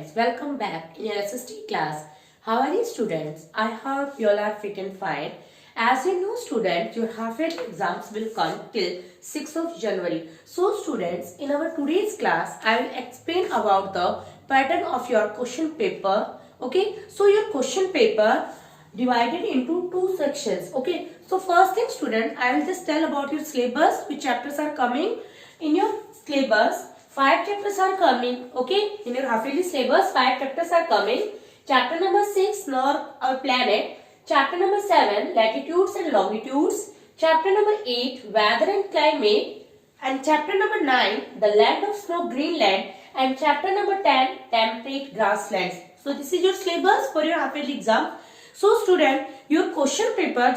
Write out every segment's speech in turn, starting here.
students, welcome back in your SST class. How are you students? I hope you all are fit and fine. As you know students, your half-yearly exams will come till 6th of January. So students, in our today's class, I will explain about the pattern of your question paper. Okay, so your question paper divided into two sections. Okay, so first thing student, I will just tell about your syllabus, which chapters are coming in your syllabus. 5 chapters are coming. Okay, in your half-yearly syllabus 5 chapters are coming. Chapter number 6, Nor our planet. Chapter number 7, latitudes and longitudes. Chapter number 8, weather and climate. And chapter number 9, the land of snow, Greenland. And chapter number 10, temperate grasslands. So this is your syllabus for your half-yearly exam. So student, your question paper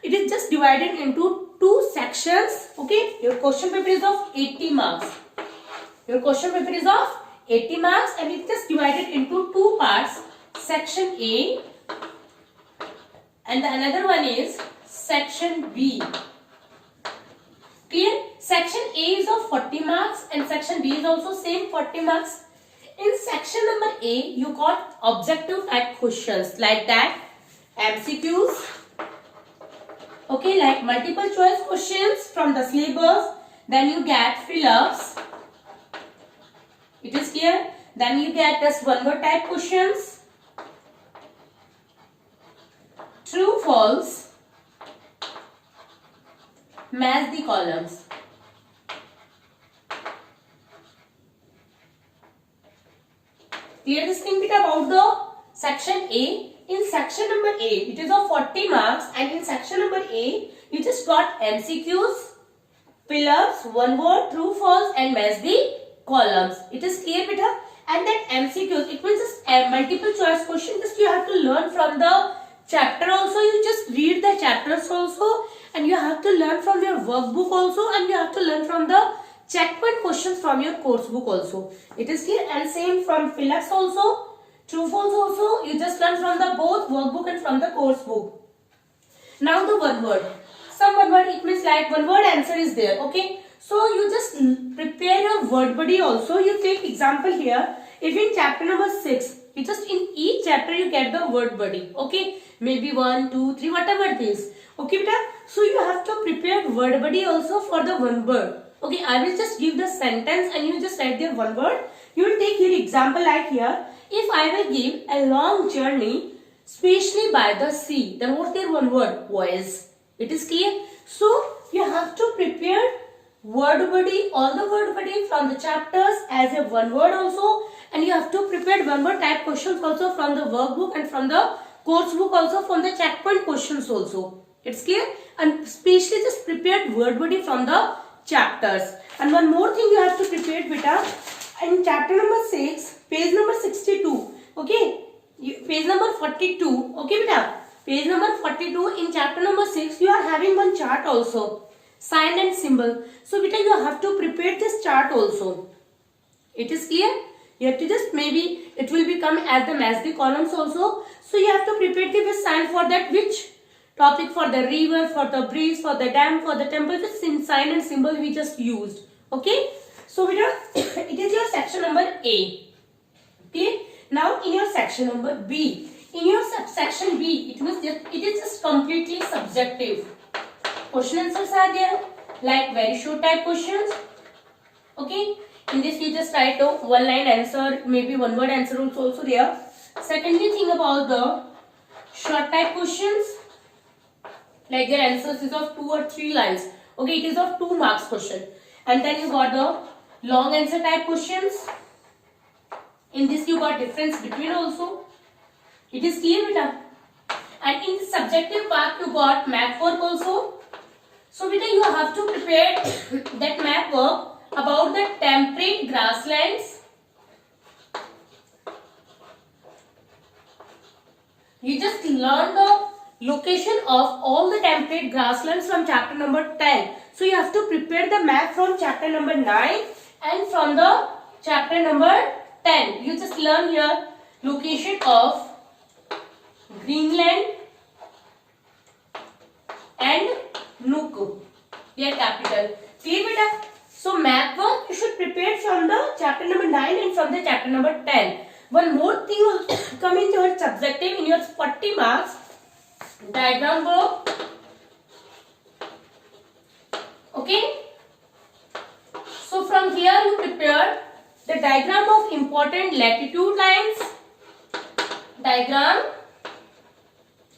it is just divided into two sections. Okay, your question paper is of 80 marks. Your question paper is of 80 marks and it is just divided into two parts. Section A and the another one is section B. Clear? Section A is of 40 marks and section B is also same 40 marks. In section number A, you got objective type questions like that, MCQs, okay, like multiple choice questions from the syllabus. Then you get fill-ups. It is clear. Then you get just one word type questions, true, false, match the columns. Clear this thing bit about the section A. In section number A, it is of 40 marks and in section number A, you just got MCQs, fill-ups, one word, true, false and match the columns. It is clear beta? And that MCQs, it means just a multiple choice question. Just you have to learn from the chapter also. You just read the chapters also and you have to learn from your workbook also and you have to learn from the checkpoint questions from your course book also. It is clear. And same from fill-ups also. True, false also, you just learn from the both workbook and from the course book. Now the one word. Some one word, it means like one word answer is there. Okay. So you just prepare your word body also. You take example here. If in chapter number 6, you just in each chapter you get the word body. Okay. Maybe 1, 2, 3, whatever it is. Okay, beta. So you have to prepare word body also for the one word. Okay. I will just give the sentence and you just write there one word. You will take your example like here. If I will give a long journey, especially by the sea, then what's there one word? Voice. It is clear. So you have to prepare word body, all the word body from the chapters as a one word also, and you have to prepare one word type questions also from the workbook and from the course book also, from the checkpoint questions also. It's clear. And especially just prepared word body from the chapters. And one more thing you have to prepare beta. In chapter number 6, page number 62, okay, page number 42, okay beta, page number 42, in chapter number 6, you are having one chart also, sign and symbol. So beta, you have to prepare this chart also. It is clear? You have to just, maybe it will become as the match the columns also. So you have to prepare the sign for that, which topic, for the river, for the breeze, for the dam, for the temple, which sign and symbol we just used, okay. So beta, it is your section number A. Okay. Now in your section number B. In your section B, it means that it is just completely subjective. Question answers are there, like very short type questions. Okay. In this you just write a one line answer, maybe one word answer also there. Secondly, think about the short type questions. Like their answers is of 2 or 3 lines. Okay, it is of 2 marks question. And then you got the long answer type questions. In this you got difference between also. It is clear beta. And in the subjective part you got map work also. So beta, you have to prepare that map work about the temperate grasslands. You just learn the location of all the temperate grasslands from chapter number 10. So you have to prepare the map from chapter number 9 and from the chapter number 10. You just learn here location of Greenland and Nuuk, their capital. Clear beta? So map work you should prepare from the chapter number 9 and from the chapter number 10. One more thing will come in your subjective in your 40 marks. Diagram work. Okay. So from here you prepare the diagram of important latitude lines. Diagram.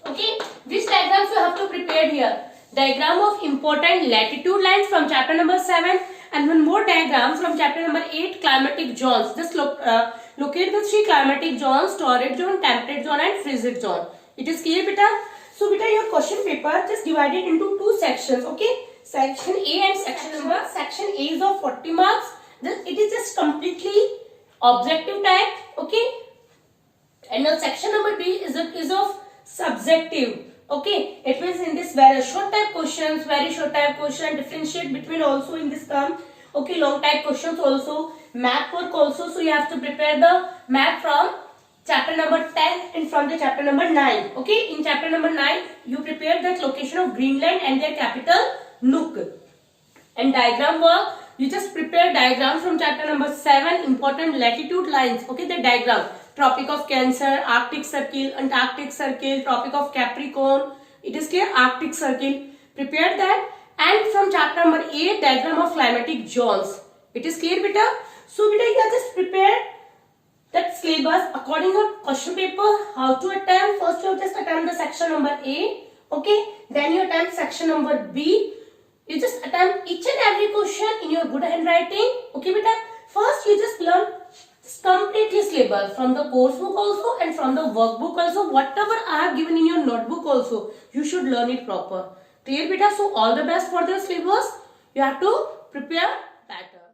Okay. Which diagrams you have to prepare here? Diagram of important latitude lines from chapter number 7, and one more diagram from chapter number 8, climatic zones. Just locate the 3 climatic zones: torrid zone, temperate zone and frigid zone. It is clear, beta? So beta, your question paper just divided into 2 sections. Okay, section A and section number. Section A is of 40 marks. It is just completely objective type. Okay, and the section number B is of subjective. Okay, it means in this very short type questions, differentiate between also in this term. Okay, long type questions also, map work also. So you have to prepare the map from chapter number 10 and from the chapter number 9. Okay, in chapter number 9 you prepare that location of Greenland and their capital Nuuk. And diagram work, you just prepare diagram from chapter number 7, important latitude lines. Okay, the diagram. Tropic of Cancer, Arctic Circle, Antarctic Circle, Tropic of Capricorn. It is clear, Arctic Circle. Prepare that. And from chapter number 8, diagram of climatic zones. It is clear, beta? So, beta, you have just prepared that syllabus according to question paper. How to attempt? First, you have just attempt the section number A. Okay. Then you attempt section number B. You just attempt each and every question in your good handwriting. Okay, beta? First, you just learn completely syllabus from the course book also and from the workbook also. Whatever I have given in your notebook also, you should learn it proper. Clear, beta? So all the best for the syllabus. You have to prepare better.